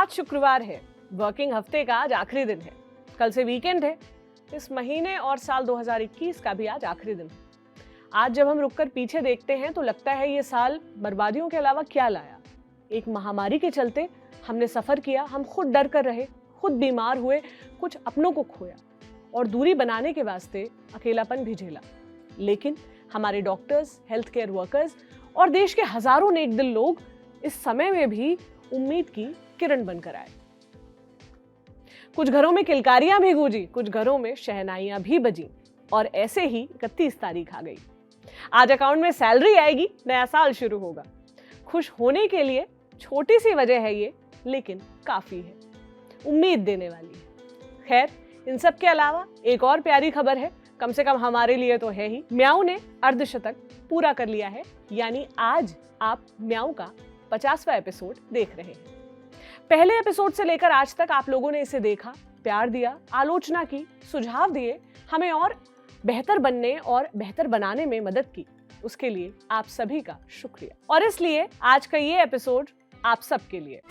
आज शुक्रवार है, वर्किंग हफ्ते का आज आखिरी दिन है। कल से वीकेंड है। इस महीने और साल 2021 का भी आज आखिरी दिन है। आज जब हम रुककर पीछे देखते हैं तो लगता है ये साल बर्बादियों के अलावा क्या लाया। एक महामारी के चलते हमने सफर किया, हम खुद डर कर रहे, खुद बीमार हुए, कुछ अपनों को खोया और दूरी बनाने के वास्ते अकेलापन भी झेला। लेकिन हमारे डॉक्टर्स, हेल्थ केयर वर्कर्स और देश के हजारों नेक दिल लोग इस समय में भी उम्मीद की किरण बनकर आए। कुछ घरों में किलकारियां भी गूंजी, कुछ घरों में शहनाइयां भी बजी और ऐसे ही 31 तारीख आ गई। आज अकाउंट में सैलरी आएगी, नया साल शुरू होगा। खुश होने के लिए छोटी सी वजह है ये, लेकिन काफी है, उम्मीद देने वाली है। खैर, इन सब के अलावा एक और प्यारी खबर है, कम से कम हमारे लिए तो है ही। म्याऊ ने अर्धशतक पूरा कर लिया है, यानी आज आप म्याऊ का 50वां एपिसोड देख रहे हैं। पहले एपिसोड से लेकर आज तक आप लोगों ने इसे देखा, प्यार दिया, आलोचना की, सुझाव दिए, हमें और बेहतर बनने और बेहतर बनाने में मदद की। उसके लिए आप सभी का शुक्रिया। और इसलिए आज का ये एपिसोड आप सबके लिए।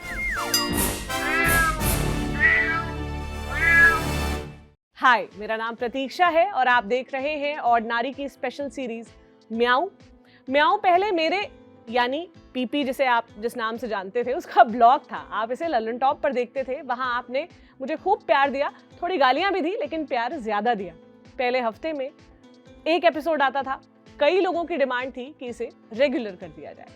हाय, मेरा नाम प्रतीक्षा है और आप देख रहे हैं ऑर्डिनरी की स्पेशल सीरीज म्याऊ। म्याऊ पहले मेरे यानी पीपी जिसे आप जिस नाम से जानते थे उसका ब्लॉग था। आप इसे ललन टॉप पर देखते थे। वहां आपने मुझे खूब प्यार दिया, थोड़ी गालियां भी दी, लेकिन प्यार ज्यादा दिया। पहले हफ्ते में एक एपिसोड आता था। कई लोगों की डिमांड थी कि इसे रेगुलर कर दिया जाए।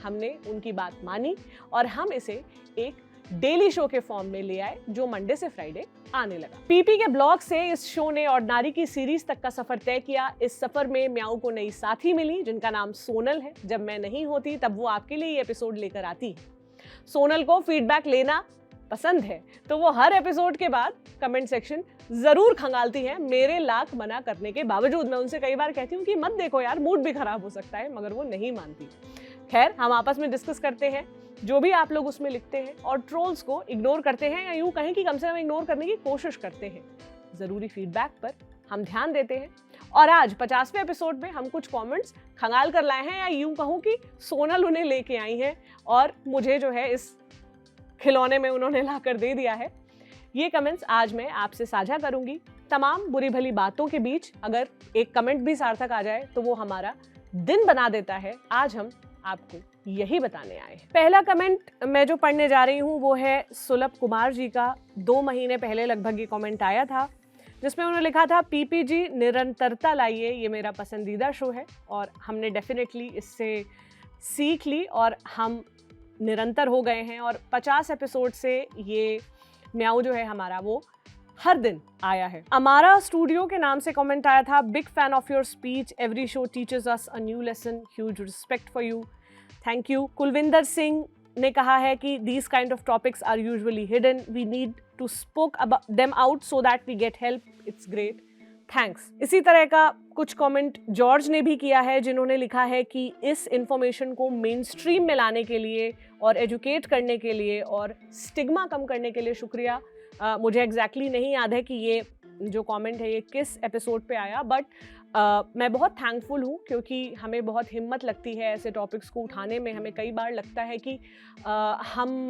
हमने उनकी बात मानी और हम इसे एक डेली शो के फॉर्म में ले आए, जो मंडे से फ्राइडे आने लगा। पीपी के ब्लॉग से इस शो ने ऑर्डिनरी की सीरीज तक का सफर तय किया। इस सफर में म्याऊ को नई साथी मिली जिनका नाम सोनल है। जब मैं नहीं होती तब वो आपके लिए ये एपिसोड लेकर आती है। सोनल को फीडबैक लेना पसंद है तो वो हर एपिसोड के बाद कमेंट सेक्शन जरूर खंगालती है। मेरे लाख मना करने के बावजूद मैं उनसे कई बार कहती हूँ कि मत देखो यार, मूड भी खराब हो सकता है, मगर वो नहीं मानती। खैर, हम आपस में डिस्कस करते हैं जो भी आप लोग उसमें लिखते हैं और ट्रोल्स को इग्नोर करते हैं, या यूं कहें कि कम से कम इग्नोर करने की कोशिश करते हैं। जरूरी फीडबैक पर हम ध्यान देते हैं। और आज 50वें एपिसोड में हम कुछ कमेंट्स खंगाल कर लाए हैं, या यूं कहूं कि सोनल उन्हें लेके आई हैं और मुझे जो है इस खिलौने में उन्होंने लाकर दे दिया है। ये कमेंट्स आज मैं आपसे साझा करूंगी। तमाम बुरी भली बातों के बीच अगर एक कमेंट भी सार्थक आ जाए तो वो हमारा दिन बना देता है। आज हम आपको यही बताने आए हैं। पहला कमेंट मैं जो पढ़ने जा रही हूँ वो है सुलभ कुमार जी का। 2 महीने पहले लगभग ये कमेंट आया था, जिसमें उन्होंने लिखा था, पीपी जी निरंतरता लाइए, ये मेरा पसंदीदा शो है और हमने डेफिनेटली इससे सीख ली और हम निरंतर हो गए हैं। और 50 एपिसोड से ये म्याऊ जो है हमारा वो हर दिन आया है। अमारा स्टूडियो के नाम से कमेंट आया था, big fan of your speech, every show teachers us a new lesson, huge respect for you, thank you. Kulwinder Singh ने कहा है कि these kind of topics are usually hidden, we need to spoke about them out so that we get help, it's great, thanks। इसी तरह का कुछ comment George ने भी किया है, जिन्होंने लिखा है कि इस इंफॉर्मेशन को मेन स्ट्रीम में लाने के लिए और एजुकेट करने के लिए और स्टिग्मा कम करने के लिए शुक्रिया। मुझे एग्जैक्टली नहीं याद है कि ये जो कमेंट है ये किस एपिसोड पे आया, बट मैं बहुत थैंकफुल हूँ क्योंकि हमें बहुत हिम्मत लगती है ऐसे टॉपिक्स को उठाने में। हमें कई बार लगता है कि हम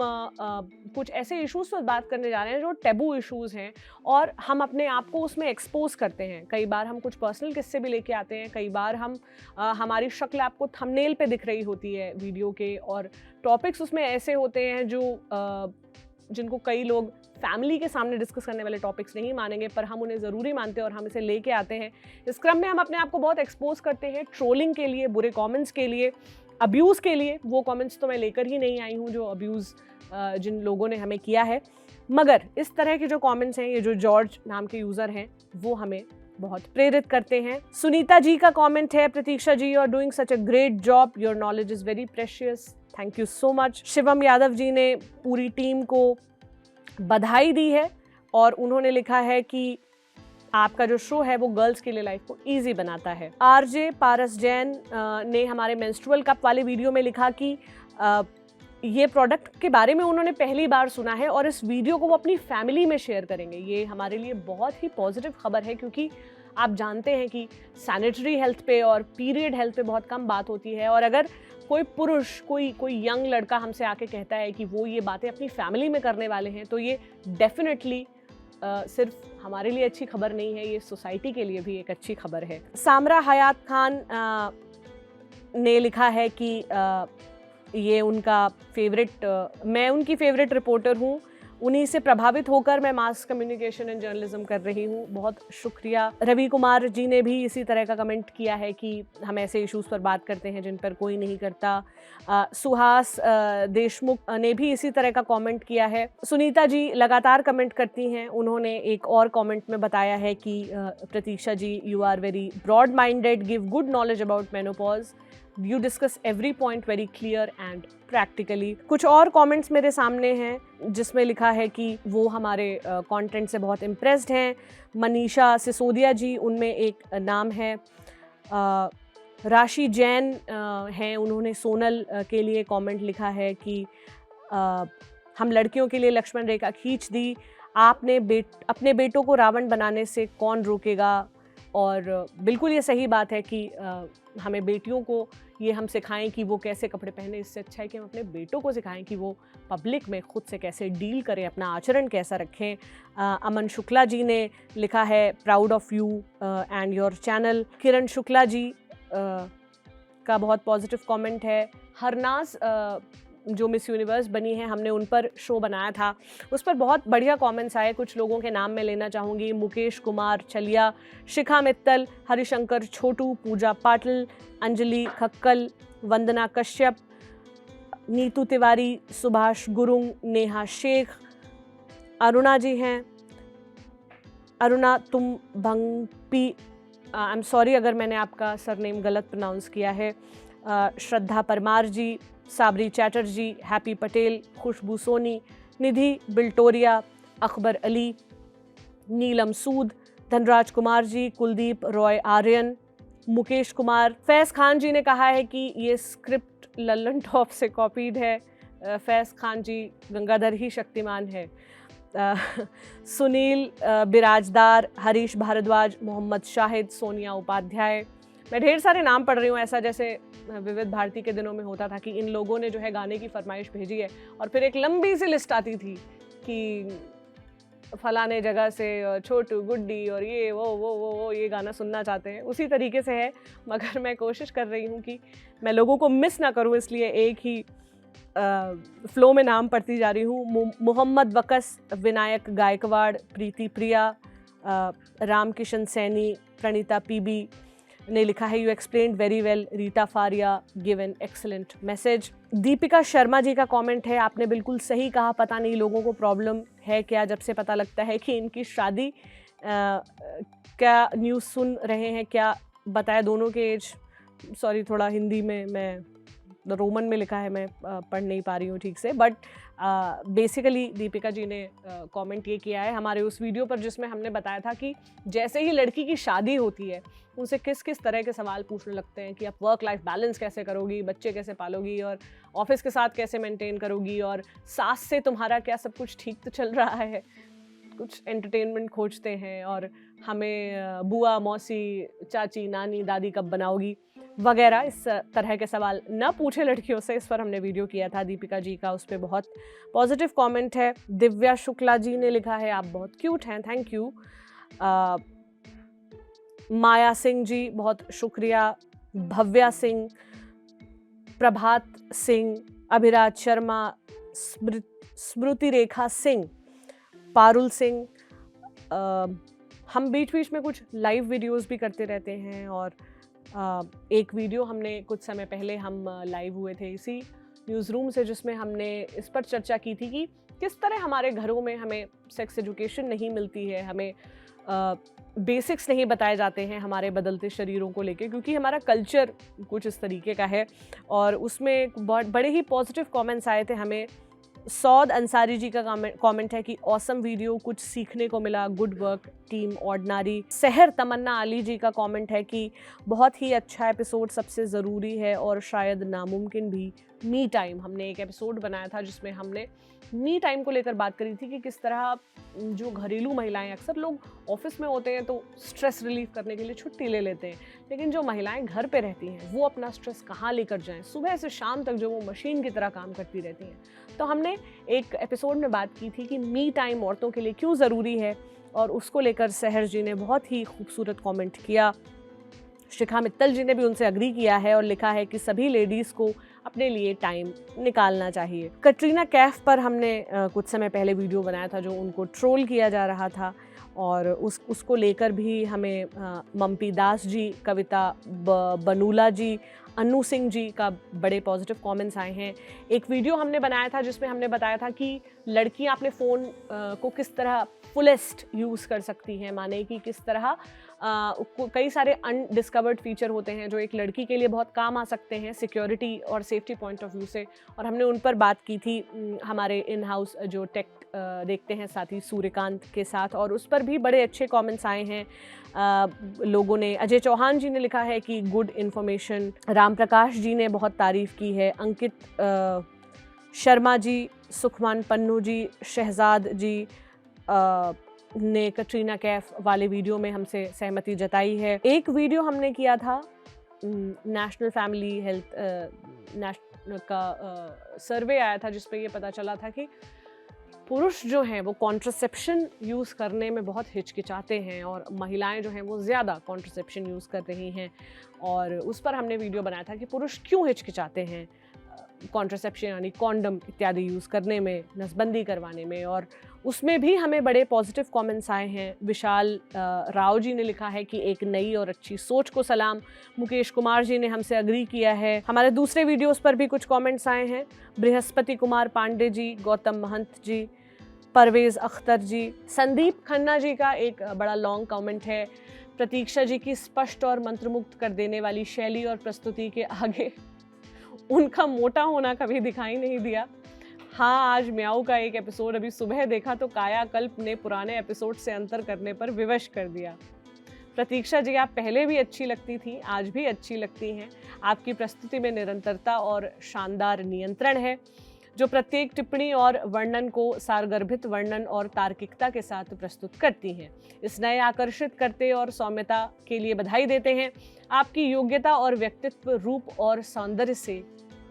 कुछ ऐसे इश्यूज़ पर बात करने जा रहे हैं जो टैबू इश्यूज़ हैं और हम अपने आप को उसमें एक्सपोज करते हैं। कई बार हम कुछ पर्सनल किस्से भी लेके आते हैं, कई बार हम हमारी शक्ल आपको थंबनेल पे दिख रही होती है वीडियो के, और टॉपिक्स उसमें ऐसे होते हैं जो जिनको कई लोग फैमिली के सामने डिस्कस करने वाले टॉपिक्स नहीं मानेंगे, पर हम उन्हें ज़रूरी मानते हैं और हम इसे लेके आते हैं। इस क्रम में हम अपने आप को बहुत एक्सपोज करते हैं ट्रोलिंग के लिए, बुरे कमेंट्स के लिए, अब्यूज़ के लिए। वो कमेंट्स तो मैं लेकर ही नहीं आई हूँ जो अब्यूज़ जिन लोगों ने हमें किया है, मगर इस तरह के जो कमेंट्स हैं, ये जो जॉर्ज नाम के यूज़र हैं, वो हमें बहुत प्रेरित करते हैं। सुनीता जी का कमेंट है, Pratiksha ji you are doing such a great job, your knowledge is very precious, thank you so much. Shivam Yadav ji ने पूरी टीम को बधाई दी है और उन्होंने लिखा है कि आपका जो शो है वो गर्ल्स के लिए लाइफ को इजी बनाता है। आरजे पारस जैन ने हमारे मेंस्ट्रुअल कप वाले वीडियो में लिखा कि ये प्रोडक्ट के बारे में उन्होंने पहली बार सुना है और इस वीडियो को वो अपनी फैमिली में शेयर करेंगे। ये हमारे लिए बहुत ही पॉजिटिव खबर है क्योंकि आप जानते हैं कि सैनिटरी हेल्थ पे और पीरियड हेल्थ पे बहुत कम बात होती है, और अगर कोई पुरुष, कोई यंग लड़का हमसे आके कहता है कि वो ये बातें अपनी फैमिली में करने वाले हैं, तो ये डेफिनेटली सिर्फ हमारे लिए अच्छी खबर नहीं है, ये सोसाइटी के लिए भी एक अच्छी खबर है। सामरा हयात खान ने लिखा है कि ये उनका मैं उनकी फेवरेट रिपोर्टर हूँ, उन्हीं से प्रभावित होकर मैं मास कम्युनिकेशन एंड जर्नलिज्म कर रही हूँ, बहुत शुक्रिया। रवि कुमार जी ने भी इसी तरह का कमेंट किया है कि हम ऐसे इश्यूज़ पर बात करते हैं जिन पर कोई नहीं करता। सुहास देशमुख ने भी इसी तरह का कमेंट किया है। सुनीता जी लगातार कमेंट करती हैं, उन्होंने एक और कमेंट में बताया है कि Pratiksha ji, you are very broad minded, give good knowledge about menopause, You discuss every point very clear and practically। कुछ और कमेंट्स मेरे सामने हैं जिसमें लिखा है कि वो हमारे कंटेंट से बहुत इम्प्रेस्ड हैं। मनीषा सिसोदिया जी उनमें एक नाम है। राशि जैन हैं, उन्होंने सोनल के लिए कमेंट लिखा है कि हम लड़कियों के लिए लक्ष्मण रेखा खींच दी, आपने अपने बेटों को रावण बनाने से कौन रोकेगा। और बिल्कुल ये सही बात है कि हमें बेटियों को ये हम सिखाएं कि वो कैसे कपड़े पहने, इससे अच्छा है कि हम अपने बेटों को सिखाएं कि वो पब्लिक में खुद से कैसे डील करें, अपना आचरण कैसा रखें। अमन शुक्ला जी ने लिखा है proud of you and your channel. Kiran Shukla ji का बहुत पॉजिटिव कमेंट है। हरनाज जो मिस यूनिवर्स बनी है, हमने उन पर शो बनाया था, उस पर बहुत बढ़िया कमेंट्स आए। कुछ लोगों के नाम मैं लेना चाहूँगी। मुकेश कुमार छलिया, शिखा मित्तल, हरिशंकर छोटू, पूजा पाटिल, अंजलि खक्कल, वंदना कश्यप, नीतू तिवारी, सुभाष गुरुंग, नेहा शेख, अरुणा जी हैं, अरुणा तुम भंगपी, आई एम सॉरी अगर मैंने आपका सरनेम गलत प्रोनाउंस किया है। श्रद्धा परमार जी, साबरी चैटर्जी, हैप्पी पटेल, खुशबू सोनी, निधि बिल्टोरिया, अकबर अली, नीलम सूद, धनराज कुमार जी, कुलदीप रॉय आर्यन, मुकेश कुमार। फैज़ खान जी ने कहा है कि ये स्क्रिप्ट लल्लन टॉप से कॉपीड है। फैज़ खान जी, गंगाधर ही शक्तिमान है। सुनील बिराजदार, हरीश भारद्वाज, मोहम्मद शाहिद, सोनिया उपाध्याय। मैं ढेर सारे नाम पढ़ रही हूँ, ऐसा जैसे विविध भारती के दिनों में होता था कि इन लोगों ने जो है गाने की फरमाइश भेजी है और फिर एक लंबी सी लिस्ट आती थी कि फलाने जगह से छोटू गुड्डी और ये वो ये गाना सुनना चाहते हैं। उसी तरीके से है, मगर मैं कोशिश कर रही हूँ कि मैं लोगों को मिस ना करूँ, इसलिए एक ही फ्लो में नाम पढ़ती जा रही हूँ। मोहम्मद वकस, विनायक गायकवाड़, प्रीति प्रिया, रामकिशन सैनी, प्रणीता पीबी ने लिखा है you explained very well, Rita Faria give an excellent message. Deepika Sharma ji का कमेंट है, आपने बिल्कुल सही कहा, पता नहीं लोगों को प्रॉब्लम है क्या, जब से पता लगता है कि इनकी शादी, क्या न्यूज़ सुन रहे हैं क्या, बताया दोनों के एज। सॉरी, थोड़ा हिंदी में, मैं रोमन में लिखा है, मैं पढ़ नहीं पा रही हूँ ठीक से, बट बेसिकली दीपिका जी ने कमेंट ये किया है हमारे उस वीडियो पर जिसमें हमने बताया था कि जैसे ही लड़की की शादी होती है उनसे किस किस तरह के सवाल पूछने लगते हैं कि आप वर्क लाइफ बैलेंस कैसे करोगी, बच्चे कैसे पालोगी और ऑफिस के साथ कैसे मेंटेन करोगी, और सास से तुम्हारा क्या सब कुछ ठीक तो चल रहा है, कुछ एंटरटेनमेंट खोजते हैं, और हमें बुआ, मौसी, चाची, नानी, दादी कब बनाओगी वगैरह, इस तरह के सवाल न पूछे लड़कियों से। इस पर हमने वीडियो किया था दीपिका जी का, उस पर बहुत पॉजिटिव कमेंट है। दिव्या शुक्ला जी ने लिखा है आप बहुत क्यूट हैं, थैंक यू। माया सिंह जी, बहुत शुक्रिया। भव्या सिंह, प्रभात सिंह, अभिराज शर्मा, स्मृति रेखा सिंह, पारुल सिंह। हम बीच बीच में कुछ लाइव वीडियोस भी करते रहते हैं, और एक वीडियो हमने कुछ समय पहले हम लाइव हुए थे इसी न्यूज़ रूम से, जिसमें हमने इस पर चर्चा की थी कि किस तरह हमारे घरों में हमें सेक्स एजुकेशन नहीं मिलती है, हमें बेसिक्स नहीं बताए जाते हैं हमारे बदलते शरीरों को लेके, क्योंकि हमारा कल्चर कुछ इस तरीके का है। और उसमें बहुत बड़े ही पॉजिटिव कमेंट्स आए थे हमें। सौद अंसारी जी का कमेंट है कि ऑसम वीडियो, कुछ सीखने को मिला, गुड वर्क टीम ऑर्डिनरी। सहर तमन्ना अली जी का कमेंट है कि बहुत ही अच्छा एपिसोड, सबसे ज़रूरी है और शायद नामुमकिन भी, मी टाइम, हमने एक एपिसोड बनाया था जिसमें हमने मी टाइम को लेकर बात करी थी कि किस तरह जो घरेलू महिलाएं, अक्सर लोग ऑफिस में होते हैं तो स्ट्रेस रिलीफ करने के लिए छुट्टी ले लेते हैं, लेकिन जो महिलाएं घर पे रहती हैं वो अपना स्ट्रेस कहाँ लेकर जाएं, सुबह से शाम तक जो वो मशीन की तरह काम करती रहती हैं। तो हमने एक एपिसोड में बात की थी कि मी टाइम औरतों के लिए क्यों ज़रूरी है, और उसको लेकर सहर जी ने बहुत ही खूबसूरत कमेंट किया। शिखा मित्तल जी ने भी उनसे अग्री किया है और लिखा है कि सभी लेडीज़ को अपने लिए टाइम निकालना चाहिए। कटरीना कैफ पर हमने कुछ समय पहले वीडियो बनाया था जो उनको ट्रोल किया जा रहा था, और उसको लेकर भी हमें मम्पी दास जी, कविता बनूला जी, अनु सिंह जी का बड़े पॉजिटिव कमेंट्स आए हैं। एक वीडियो हमने बनाया था जिसमें हमने बताया था कि लड़कियां अपने फ़ोन को किस तरह फुलेस्ट यूज़ कर सकती हैं, माने कि किस तरह कई सारे अनडिस्कवर्ड फीचर होते हैं जो एक लड़की के लिए बहुत काम आ सकते हैं सिक्योरिटी और सेफ्टी पॉइंट ऑफ व्यू से, और हमने उन पर बात की थी हमारे इन हाउस जो टेक देखते हैं साथी सूर्यकांत के साथ, और उस पर भी बड़े अच्छे कमेंट्स आए हैं लोगों ने। अजय चौहान जी ने लिखा है कि गुड इन्फॉर्मेशन, राम प्रकाश जी ने बहुत तारीफ़ की है, अंकित शर्मा जी, सुखमान पन्नू जी, शहजाद जी ने कटरीना कैफ वाले वीडियो में हमसे सहमति जताई है। एक वीडियो हमने किया था नेशनल फैमिली हेल्थ का सर्वे आया था जिसपे ये पता चला था कि पुरुष जो हैं वो कॉन्ट्रासेप्शन यूज़ करने में बहुत हिचकिचाते हैं और महिलाएं जो हैं वो ज़्यादा कॉन्ट्रासेप्शन यूज़ कर रही हैं, और उस पर हमने वीडियो बनाया था कि पुरुष क्यों हिचकिचाते हैं कॉन्ट्रासेप्शन यानी कॉन्डम इत्यादि यूज़ करने में, नसबंदी करवाने में, और उसमें भी हमें बड़े पॉजिटिव कमेंट्स आए हैं। विशाल राव जी ने लिखा है कि एक नई और अच्छी सोच को सलाम। मुकेश कुमार जी ने हमसे अग्री किया है। हमारे दूसरे वीडियोस पर भी कुछ कमेंट्स आए हैं। बृहस्पति कुमार पांडे जी, गौतम महंत जी, परवेज़ अख्तर जी, संदीप खन्ना जी का एक बड़ा लॉन्ग कमेंट है। प्रतीक्षा जी की स्पष्ट और मंत्रमुग्ध कर देने वाली शैली और प्रस्तुति के आगे उनका मोटा होना कभी दिखाई नहीं दिया। हाँ, आज म्याऊ का एक एपिसोड अभी सुबह देखा तो कायाकल्प ने पुराने एपिसोड से अंतर करने पर विवश कर दिया। प्रतीक्षा जी, आप पहले भी अच्छी लगती थी, आज भी अच्छी लगती हैं। आपकी प्रस्तुति में निरंतरता और शानदार नियंत्रण है जो प्रत्येक टिप्पणी और वर्णन को सारगर्भित वर्णन और तार्किकता के साथ प्रस्तुत करती हैं। इस नए आकर्षित करते और सौम्यता के लिए बधाई देते हैं। आपकी योग्यता और व्यक्तित्व रूप और सौंदर्य से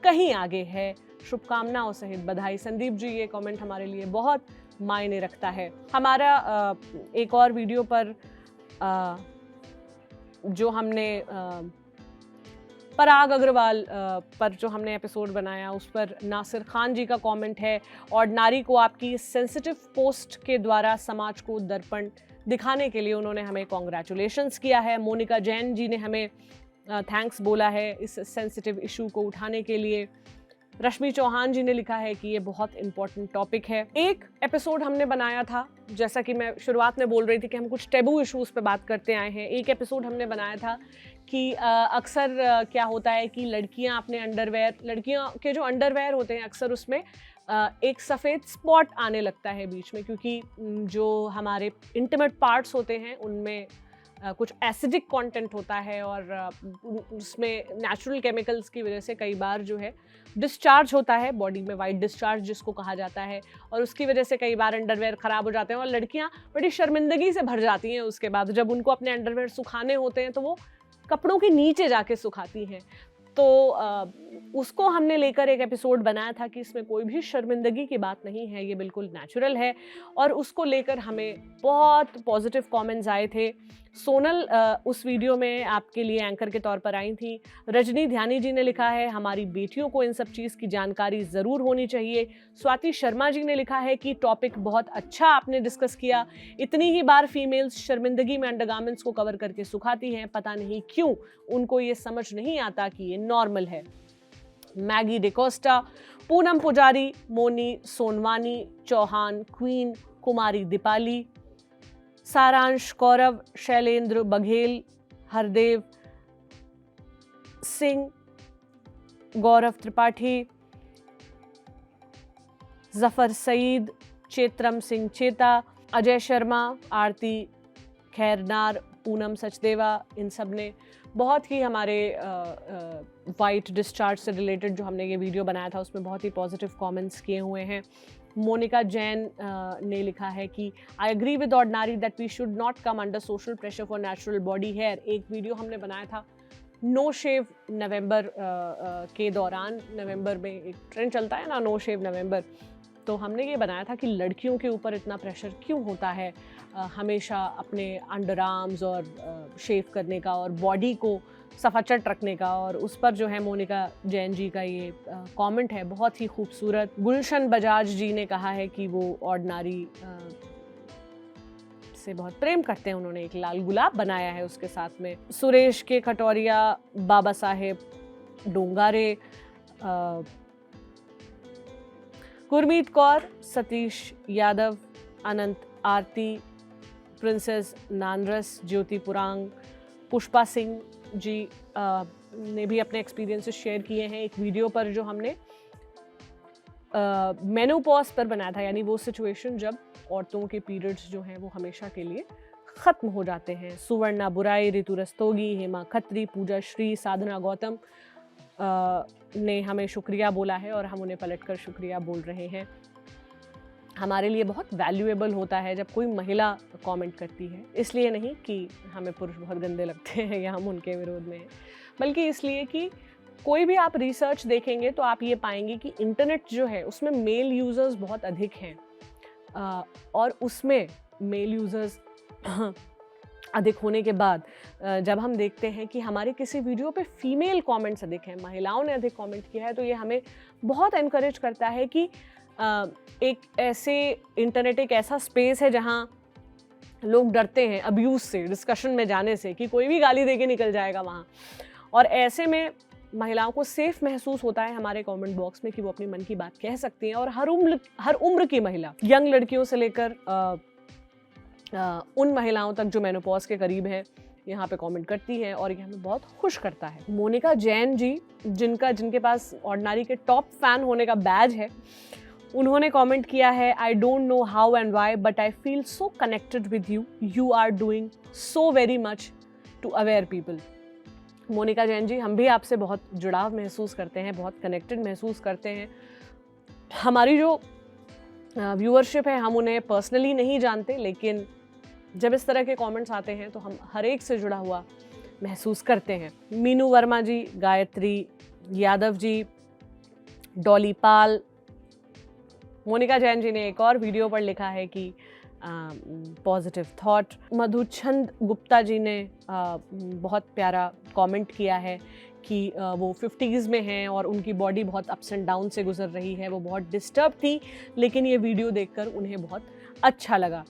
कहीं आगे है। शुभकामनाओं सहित बधाई। संदीप जी, ये कमेंट हमारे लिए बहुत मायने रखता है। हमारा एक और वीडियो पर जो हमने पराग अग्रवाल पर जो हमने एपिसोड बनाया उस पर नासिर खान जी का कमेंट है, और नारी को आपकी सेंसिटिव पोस्ट के द्वारा समाज को दर्पण दिखाने के लिए उन्होंने हमें कॉन्ग्रेचुलेशंस किया है। मोनिका जैन जी ने हमें थैंक्स बोला है इस सेंसिटिव इशू को उठाने के लिए। रश्मि चौहान जी ने लिखा है कि ये बहुत इंपॉर्टेंट टॉपिक है। एक एपिसोड हमने बनाया था, जैसा कि मैं शुरुआत में बोल रही थी कि हम कुछ टैबू इश्यूज पे बात करते आए हैं। एक एपिसोड हमने बनाया था कि अक्सर क्या होता है कि लड़कियां अपने अंडरवेयर, लड़कियों के जो अंडरवेयर होते हैं अक्सर उसमें एक सफ़ेद स्पॉट आने लगता है बीच में, क्योंकि जो हमारे इंटीमेट पार्ट्स होते हैं उनमें कुछ एसिडिक कंटेंट होता है और उसमें नेचुरल केमिकल्स की वजह से कई बार जो है डिस्चार्ज होता है बॉडी में, वाइट डिस्चार्ज जिसको कहा जाता है, और उसकी वजह से कई बार अंडरवेयर ख़राब हो जाते हैं और लड़कियां बड़ी शर्मिंदगी से भर जाती हैं उसके बाद। जब उनको अपने अंडरवेयर सुखाने होते हैं तो वो कपड़ों के नीचे जाके सुखाती हैं। तो उसको हमने लेकर एक एपिसोड बनाया था कि इसमें कोई भी शर्मिंदगी की बात नहीं है, ये बिल्कुल नेचुरल है, और उसको लेकर हमें बहुत पॉजिटिव कमेंट्स आए थे। सोनल उस वीडियो में आपके लिए एंकर के तौर पर आई थी। रजनी ध्यानी जी ने लिखा है हमारी बेटियों को इन सब चीज़ की जानकारी ज़रूर होनी चाहिए। स्वाति शर्मा जी ने लिखा है कि टॉपिक बहुत अच्छा आपने डिस्कस किया। इतनी ही बार फीमेल्स शर्मिंदगी में अंडरगारमेंट्स को कवर करके सुखाती हैं, पता नहीं क्यों उनको ये समझ नहीं आता कि ये नॉर्मल है। मैगी डिकोस्टा, पूनम पुजारी, मोनी सोनवानी, चौहान क्वीन, कुमारी दीपाली, सारांश कौरव, शैलेंद्र बघेल, हरदेव सिंह, गौरव त्रिपाठी, जफर सईद, चेत्रम सिंह चेता, अजय शर्मा, आरती खैरनार, पूनम सचदेवा, इन सब ने बहुत ही हमारे वाइट डिस्चार्ज से रिलेटेड जो हमने ये वीडियो बनाया था उसमें बहुत ही पॉजिटिव कमेंट्स किए हुए हैं। मोनिका जैन ने लिखा है कि I agree with ordinary that we should not come under social pressure for natural body hair. एक वीडियो हमने बनाया था नो शेव नवंबर के दौरान। नवंबर में एक ट्रेंड चलता है ना, नो शेव नवंबर, तो हमने ये बनाया था कि लड़कियों के ऊपर इतना प्रेशर क्यों होता है हमेशा अपने अंडर आर्म्स और शेव करने का और बॉडी को सफाचट रखने का। और उस पर जो है मोनिका जैन जी का ये कमेंट है बहुत ही खूबसूरत। गुलशन बजाज जी ने कहा है कि वो ऑर्डिनरी से बहुत प्रेम करते हैं, उन्होंने एक लाल गुलाब बनाया है उसके साथ में। सुरेश के खटोरिया, बाबा साहेब डोंगारे, गुरमीत कौर, सतीश यादव, अनंत आरती, प्रिंसेस नानरस, ज्योति पुरांग, पुष्पा सिंह जी ने भी अपने एक्सपीरियंसेस शेयर किए हैं एक वीडियो पर जो हमने मेनोपॉज पर बनाया था, यानी वो सिचुएशन जब औरतों के पीरियड्स जो हैं वो हमेशा के लिए ख़त्म हो जाते हैं। सुवर्णा बुराई, ऋतु रस्तोगी, हेमा खत्री, पूजा श्री, साधना गौतम ने हमें शुक्रिया बोला है और हम उन्हें पलटकर शुक्रिया बोल रहे हैं। हमारे लिए बहुत वैल्यूएबल होता है जब कोई महिला कमेंट करती है, इसलिए नहीं कि हमें पुरुष बहुत गंदे लगते हैं या हम उनके विरोध में हैं, बल्कि इसलिए कि कोई भी आप रिसर्च देखेंगे तो आप ये पाएंगे कि इंटरनेट जो है उसमें मेल यूज़र्स बहुत अधिक हैं और उसमें मेल यूज़र्स अधिक होने के बाद जब हम देखते हैं कि हमारे किसी वीडियो पे फीमेल कमेंट्स अधिक हैं, महिलाओं ने अधिक कमेंट किया है, तो ये हमें बहुत एनकरेज करता है कि एक ऐसे इंटरनेट एक ऐसा स्पेस है जहाँ लोग डरते हैं अब्यूज़ से, डिस्कशन में जाने से कि कोई भी गाली दे के निकल जाएगा वहाँ, और ऐसे में महिलाओं को सेफ महसूस होता है हमारे कमेंट बॉक्स में कि वो अपनी मन की बात कह सकती हैं। और हर उम्र की महिला, यंग लड़कियों से लेकर उन महिलाओं तक जो मेनोपॉज के करीब हैं, यहाँ पे कमेंट करती है और ये हमें बहुत खुश करता है। मोनिका जैन जी, जिनके पास ऑर्डिनरी के टॉप फैन होने का बैज है, उन्होंने कमेंट किया है, I don't know how and why but I feel so connected with you, you are doing so very much to aware people. Monika Jain ji, हम भी आपसे बहुत जुड़ाव महसूस करते हैं, बहुत कनेक्टेड महसूस करते हैं। हमारी जो व्यूअरशिप है हम उन्हें पर्सनली नहीं जानते, लेकिन जब इस तरह के कमेंट्स आते हैं तो हम हर एक से जुड़ा हुआ महसूस करते हैं। मीनू वर्मा जी, गायत्री यादव जी, डॉली पाल। मोनिका जैन जी ने एक और वीडियो पर लिखा है कि पॉजिटिव थॉट। मधुचंद गुप्ता जी ने बहुत प्यारा कमेंट किया है कि वो 50s में हैं और उनकी बॉडी बहुत अप्स एंड डाउन से गुजर रही है, वो बहुत डिस्टर्ब थी, लेकिन ये वीडियो देखकर उन्हें बहुत अच्छा लगा।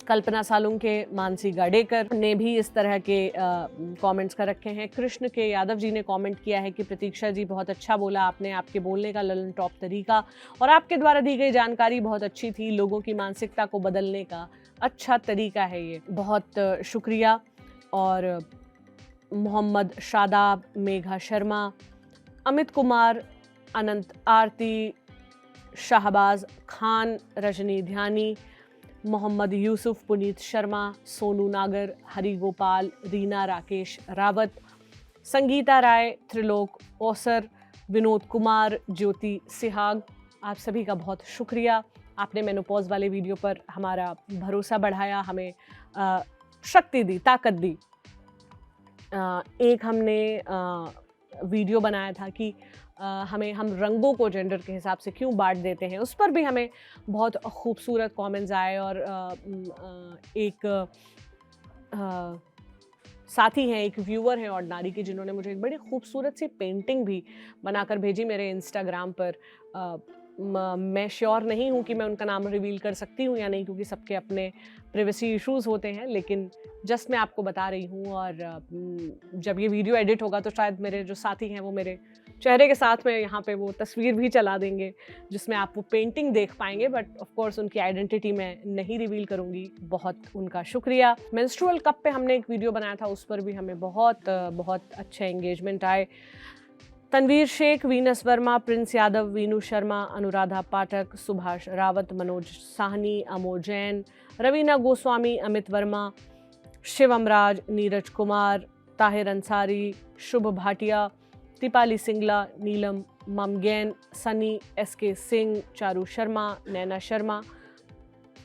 कल्पना सालुंके, मानसी गाडेकर ने भी इस तरह के कमेंट्स कर रखे हैं। कृष्ण के यादव जी ने कमेंट किया है कि प्रतीक्षा जी बहुत अच्छा बोला आपने, आपके बोलने का ललन टॉप तरीका और आपके द्वारा दी गई जानकारी बहुत अच्छी थी, लोगों की मानसिकता को बदलने का अच्छा तरीका है ये, बहुत शुक्रिया। और मोहम्मद शादाब, मेघा शर्मा, अमित कुमार, अनंत आरती, शाहबाज खान, रजनी ध्यानी, मोहम्मद यूसुफ, पुनीत शर्मा, सोनू नागर, हरि गोपाल, रीना राकेश रावत, संगीता राय, त्रिलोक ओसर, विनोद कुमार, ज्योति सिहाग, आप सभी का बहुत शुक्रिया। आपने मेनोपॉज वाले वीडियो पर हमारा भरोसा बढ़ाया, हमें शक्ति दी, ताकत दी। एक हमने वीडियो बनाया था कि हम रंगों को जेंडर के हिसाब से क्यों बांट देते हैं, उस पर भी हमें बहुत खूबसूरत कमेंट्स आए। और एक साथी हैं, एक व्यूअर हैं ऑर्डिनरी के, जिन्होंने मुझे एक बड़ी खूबसूरत सी पेंटिंग भी बनाकर भेजी मेरे इंस्टाग्राम पर। मैं श्योर नहीं हूँ कि मैं उनका नाम रिवील कर सकती हूँ या नहीं, क्योंकि सबके अपने प्राइवेसी इश्यूज़ होते हैं, लेकिन जस्ट मैं आपको बता रही हूँ। और जब ये वीडियो एडिट होगा तो शायद मेरे जो साथी हैं वो मेरे चेहरे के साथ में यहाँ पे वो तस्वीर भी चला देंगे जिसमें आप वो पेंटिंग देख पाएंगे, बट ऑफ कोर्स उनकी आइडेंटिटी मैं नहीं रिवील करूँगी। बहुत उनका शुक्रिया। मेंस्ट्रुअल कप पे हमने एक वीडियो बनाया था, उस पर भी हमें बहुत अच्छे एंगेजमेंट आए। तनवीर शेख, वीनस वर्मा, प्रिंस यादव, वीनू शर्मा, अनुराधा पाठक, सुभाष रावत, मनोज साहनी, अमो जैन, रवीना गोस्वामी, अमित वर्मा, शिवम राज, नीरज कुमार, ताहिर अंसारी, शुभ भाटिया, दीपाली सिंगला, नीलम ममगैन, सनी, SK सिंह, चारू शर्मा, नैना शर्मा,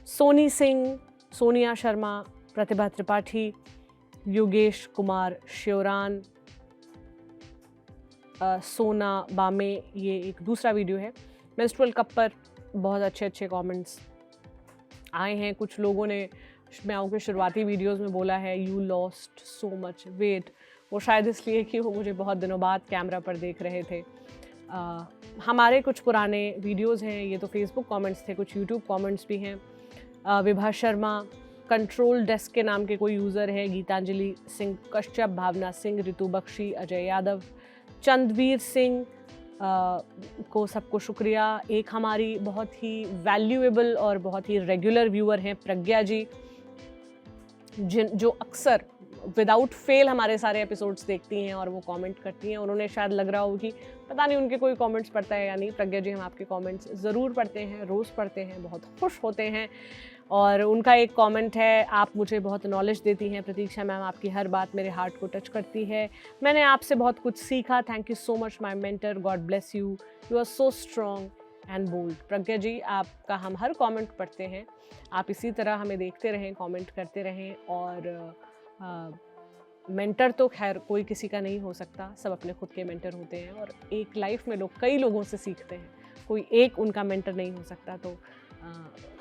सोनी सिंह, सोनिया शर्मा, प्रतिभा त्रिपाठी, योगेश कुमार श्योरान, सोना बामे, ये एक दूसरा वीडियो है। मेंस्ट्रुअल कप पर बहुत अच्छे अच्छे कमेंट्स आए हैं। कुछ लोगों ने म्याऊ के शुरुआती वीडियोस में बोला है you lost so much weight, वो शायद इसलिए कि वो मुझे बहुत दिनों बाद कैमरा पर देख रहे थे। हमारे कुछ पुराने वीडियोस हैं, ये तो फेसबुक कमेंट्स थे, कुछ यूट्यूब कमेंट्स भी हैं। विभा शर्मा, कंट्रोल डेस्क के नाम के कोई यूज़र है, गीतांजलि सिंह कश्यप, भावना सिंह, ऋतु बख्शी, अजय यादव, चंदवीर सिंह को सबको शुक्रिया। एक हमारी बहुत ही वैल्यूएबल और बहुत ही रेगुलर व्यूअर हैं प्रज्ञा जी, जो अक्सर विदाउट फेल हमारे सारे एपिसोड्स देखती हैं और वो कमेंट करती हैं। उन्होंने शायद लग रहा हो कि पता नहीं उनके कोई कमेंट्स पढ़ता है या नहीं। प्रज्ञा जी, हम आपके कमेंट्स ज़रूर पढ़ते हैं, रोज़ पढ़ते हैं, बहुत खुश होते हैं। और उनका एक कमेंट है, आप मुझे बहुत नॉलेज देती हैं प्रतीक्षा मैम, आपकी हर बात मेरे हार्ट को टच करती है, मैंने आपसे बहुत कुछ सीखा, thank you so much my mentor, God bless you, you are so strong and bold. Pragya ji, आपका हम हर कमेंट पढ़ते हैं, आप इसी तरह हमें देखते रहें, कमेंट करते रहें। और मेंटर तो खैर कोई किसी का नहीं हो सकता, सब अपने खुद के मेंटर होते हैं और एक लाइफ में लोग कई लोगों से सीखते हैं, कोई एक उनका मेंटर नहीं हो सकता। तो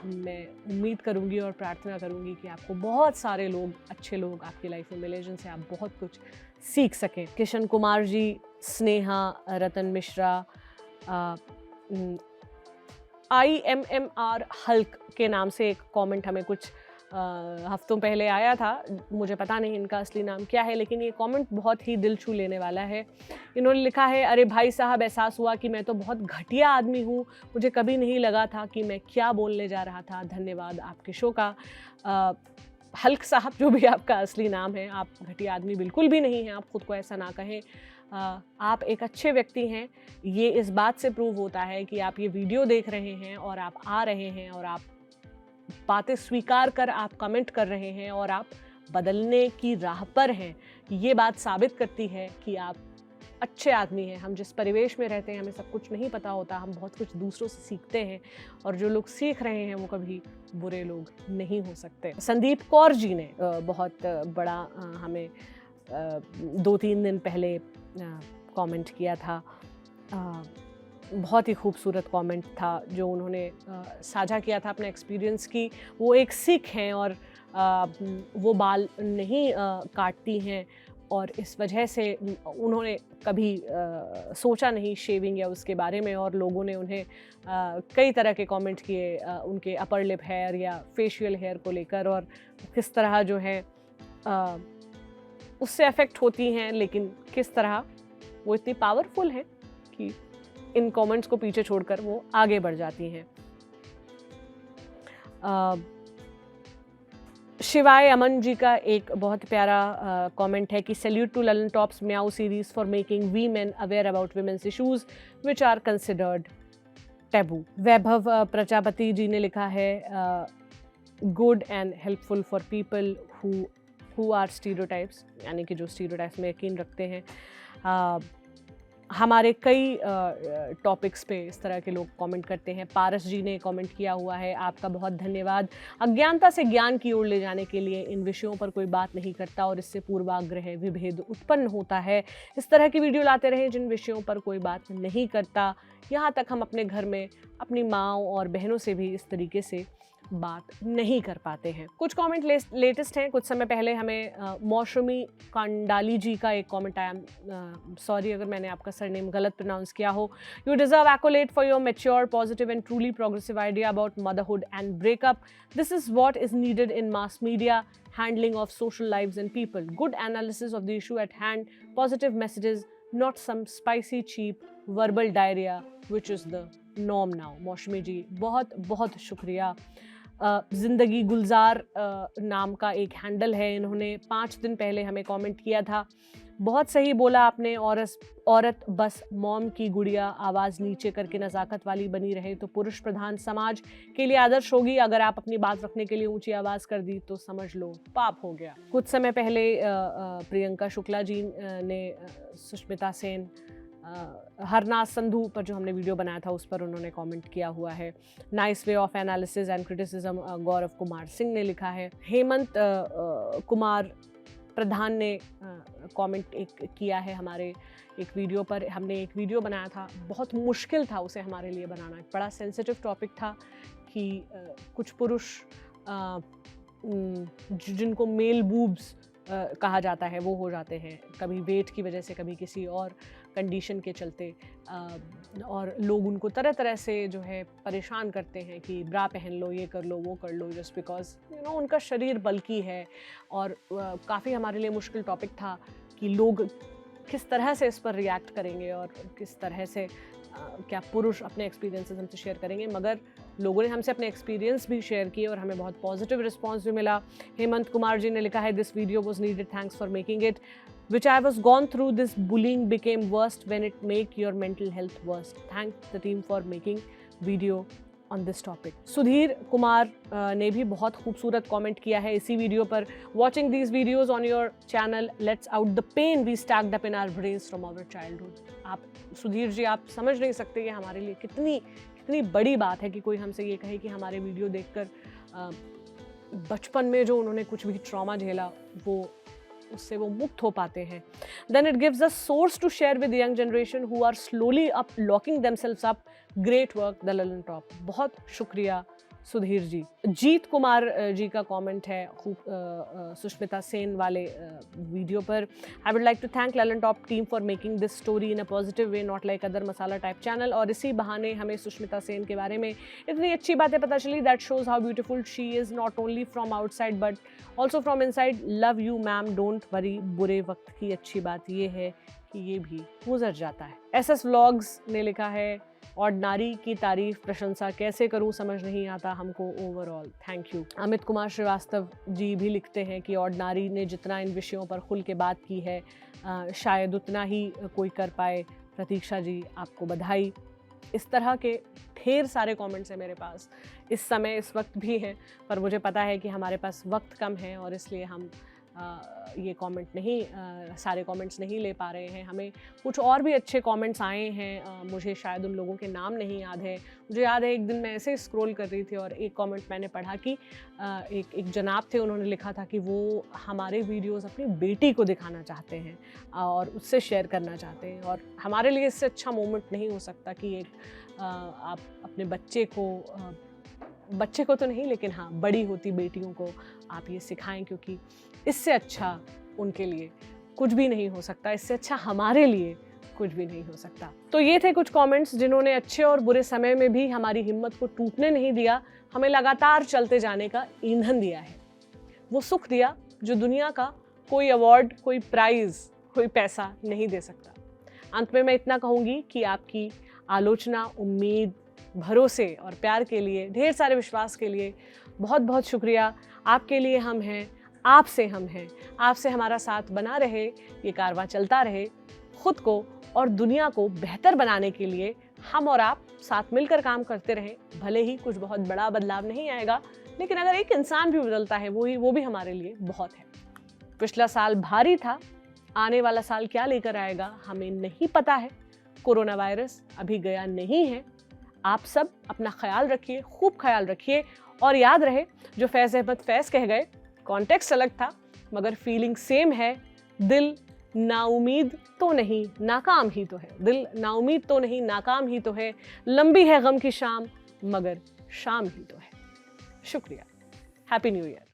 मैं उम्मीद करूंगी और प्रार्थना करूंगी कि आपको बहुत सारे लोग, अच्छे लोग आपकी लाइफ में मिले जिनसे आप बहुत कुछ सीख सकें। किशन कुमार जी, स्नेहा, रतन मिश्रा, IMMR हल्क के नाम से एक कमेंट हमें कुछ हफ्तों पहले आया था, मुझे पता नहीं इनका असली नाम क्या है, लेकिन ये कमेंट बहुत ही दिल छू लेने वाला है। इन्होंने लिखा है, अरे भाई साहब, एहसास हुआ कि मैं तो बहुत घटिया आदमी हूँ, मुझे कभी नहीं लगा था कि मैं क्या बोलने जा रहा था, धन्यवाद आपके शो का। हल्क साहब, जो भी आपका असली नाम है, आप घटिया आदमी बिल्कुल भी नहीं हैं, आप खुद को ऐसा ना कहें। आप एक अच्छे व्यक्ति हैं, ये इस बात से प्रूव होता है कि आप ये वीडियो देख रहे हैं और आप आ रहे हैं और आप बातें स्वीकार कर आप कमेंट कर रहे हैं और आप बदलने की राह पर हैं। ये बात साबित करती है कि आप अच्छे आदमी हैं। हम जिस परिवेश में रहते हैं, हमें सब कुछ नहीं पता होता, हम बहुत कुछ दूसरों से सीखते हैं और जो लोग सीख रहे हैं वो कभी बुरे लोग नहीं हो सकते। संदीप कौर जी ने बहुत बड़ा हमें 2-3 दिन पहले कमेंट किया था, बहुत ही खूबसूरत कमेंट था जो उन्होंने साझा किया था अपने एक्सपीरियंस की। वो एक सिख हैं और वो बाल नहीं काटती हैं और इस वजह से उन्होंने कभी सोचा नहीं शेविंग या उसके बारे में, और लोगों ने उन्हें कई तरह के कमेंट किए उनके अपर लिप हेयर या फेशियल हेयर को लेकर, और किस तरह जो है उससे अफेक्ट होती हैं, लेकिन किस तरह वो इतनी पावरफुल हैं कि इन कमेंट्स को पीछे छोड़कर वो आगे बढ़ जाती हैं। शिवाय अमन जी का एक बहुत प्यारा कमेंट है कि salute to Lallantop's meow series for making we men aware about women's issues which are considered taboo. Vaibhav Prajapati ji ने लिखा है, good and helpful for people who are stereotypes, यानी कि जो स्टीरियोटाइप्स में यकीन रखते हैं। हमारे कई टॉपिक्स पे इस तरह के लोग कमेंट करते हैं। पारस जी ने कमेंट किया हुआ है, आपका बहुत धन्यवाद। अज्ञानता से ज्ञान की ओर ले जाने के लिए इन विषयों पर कोई बात नहीं करता और इससे पूर्वाग्रह विभेद उत्पन्न होता है। इस तरह की वीडियो लाते रहें जिन विषयों पर कोई बात नहीं करता। यहाँ तक हम अपने घर में अपनी माँओं और बहनों से भी इस तरीके से बात नहीं कर पाते हैं। कुछ कमेंट लेटेस्ट हैं। कुछ समय पहले हमें मौसमी कंडाली जी का एक कमेंट आया, सॉरी अगर मैंने आपका सरनेम गलत प्रोनाउंस किया हो। You deserve accolade for your mature, positive and truly progressive idea about motherhood and breakup. This is what is needed in mass media handling of social lives and people. Good analysis of the issue at hand, positive messages, not some spicy, cheap verbal diarrhea, which is the norm now. मौसमी जी बहुत बहुत शुक्रिया. ज़िंदगी गुलजार नाम का एक handle है, इन्होंने 5 दिन पहले हमें कमेंट किया था. बहुत सही बोला आपने, औरत बस मॉम की गुड़िया, आवाज़ नीचे करके नज़ाकत वाली बनी रहे तो पुरुष प्रधान समाज के लिए आदर्श होगी। अगर आप अपनी बात रखने के लिए ऊंची आवाज़ कर दी तो समझ लो पाप हो गया। कुछ समय पहले प्रियंका शुक्ला जी ने सुष्मिता सेन, हरनाथ संधू पर जो हमने वीडियो बनाया था उस पर उन्होंने कमेंट किया हुआ है। Nice way of analysis and criticism, Gaurav Kumar Singh ने लिखा है। हेमंत कुमार प्रधान ने कमेंट किया है हमारे एक वीडियो पर। हमने एक वीडियो बनाया था, बहुत मुश्किल था उसे हमारे लिए बनाना, एक बड़ा सेंसिटिव टॉपिक था कि कुछ पुरुष जिनको मेल बूब्स कहा जाता है वो हो जाते हैं, कभी वेट की वजह से, कभी किसी और कंडीशन के चलते, और लोग उनको तरह तरह से जो है परेशान करते हैं कि ब्रा पहन लो, ये कर लो, वो कर लो, जस्ट बिकॉज उनका शरीर बल्कि है। और काफ़ी हमारे लिए मुश्किल टॉपिक था कि लोग किस तरह से इस पर रिएक्ट करेंगे और किस तरह से क्या पुरुष अपने एक्सपीरियंसेस हमसे शेयर करेंगे। मगर लोगों ने हमसे अपने एक्सपीरियंस भी शेयर किए और हमें बहुत पॉजिटिव रिस्पॉन्स भी मिला। हेमंत कुमार जी ने लिखा है, this video was needed, thanks for making it, which I was gone through, this bullying became worst when it make your mental health worse. Thank the team for making video on this topic. Sudhir Kumar ने भी बहुत खूबसूरत comment किया है इसी video पर। Watching these videos on your channel lets out the pain we stacked up in our brains from our childhood. आप सुधीर जी, आप समझ नहीं सकते कि हमारे लिए कितनी बड़ी बात है कि कोई हमसे ये कहे कि हमारे वीडियो देखकर बचपन में जो उन्होंने कुछ भी ट्रॉमा झेला वो उससे वो मुक्त हो पाते हैं। Then it gives us source to share with the young generation who are slowly up locking themselves up. Great work the Lalan Top. बहुत शुक्रिया सुधीर जी। जीत कुमार जी का कमेंट है सुष्मिता सेन वाले वीडियो पर। I would like to thank Lallantop team for making this story in a positive way, not like other masala type channel. और इसी बहाने हमें सुष्मिता सेन के बारे में इतनी अच्छी बातें पता चली। That shows how beautiful she is, not only from outside but also from inside. Love you ma'am, don't worry. बुरे वक्त की अच्छी बात ये है कि ये भी गुजर जाता है। SS व्लॉग्स ने लिखा है, और नारी की तारीफ प्रशंसा कैसे करूं समझ नहीं आता हमको overall, thank you. Amit Kumar Shrivastava ji भी लिखते हैं कि और नारी ने जितना इन विषयों पर खुल के बात की है शायद उतना ही कोई कर पाए। प्रतीक्षा जी, आपको बधाई। इस तरह के ढेर सारे कमेंट्स हैं मेरे पास इस समय, इस वक्त भी हैं, पर मुझे पता है कि हमारे पास वक्त कम है और इसलिए हम ये कमेंट नहीं, सारे कमेंट्स नहीं ले पा रहे हैं। हमें कुछ और भी अच्छे कमेंट्स आए हैं, मुझे शायद उन लोगों के नाम नहीं याद है। मुझे याद है एक दिन मैं ऐसे स्क्रॉल कर रही थी और एक कमेंट मैंने पढ़ा कि एक जनाब थे, उन्होंने लिखा था कि वो हमारे वीडियोस अपनी बेटी को दिखाना चाहते हैं और उससे शेयर करना चाहते हैं। और हमारे लिए इससे अच्छा मोमेंट नहीं हो सकता कि एक आप अपने बच्चे को तो नहीं, लेकिन हाँ बड़ी होती बेटियों को आप ये सिखाएं, क्योंकि इससे अच्छा उनके लिए कुछ भी नहीं हो सकता, इससे अच्छा हमारे लिए कुछ भी नहीं हो सकता। तो ये थे कुछ कमेंट्स जिन्होंने अच्छे और बुरे समय में भी हमारी हिम्मत को टूटने नहीं दिया, हमें लगातार चलते जाने का ईंधन दिया है। वो सुख दिया जो दुनिया का कोई अवार्ड, कोई प्राइज, कोई पैसा नहीं दे सकता। अंत में मैं इतना कहूँगी कि आपकी आलोचना, उम्मीद, भरोसे और प्यार के लिए, ढेर सारे विश्वास के लिए बहुत बहुत शुक्रिया। आपके लिए हम हैं, आपसे हम हैं, आपसे हमारा साथ बना रहे, ये कारवां चलता रहे। खुद को और दुनिया को बेहतर बनाने के लिए हम और आप साथ मिलकर काम करते रहें। भले ही कुछ बहुत बड़ा बदलाव नहीं आएगा, लेकिन अगर एक इंसान भी बदलता है वो भी हमारे लिए बहुत है। पिछला साल भारी था, आने वाला साल क्या लेकर आएगा हमें नहीं पता है। कोरोना वायरस अभी गया नहीं है। आप सब अपना ख्याल रखिए, खूब ख्याल रखिए, और याद रहे जो फैज़ अहमद फैज़ कह गए, कॉन्टेक्स्ट अलग था मगर फीलिंग सेम है। दिल नाउमीद तो नहीं, नाकाम ही तो है। दिल नाउमीद तो नहीं, नाकाम ही तो है। लंबी है गम की शाम मगर शाम ही तो है। शुक्रिया। Happy new year.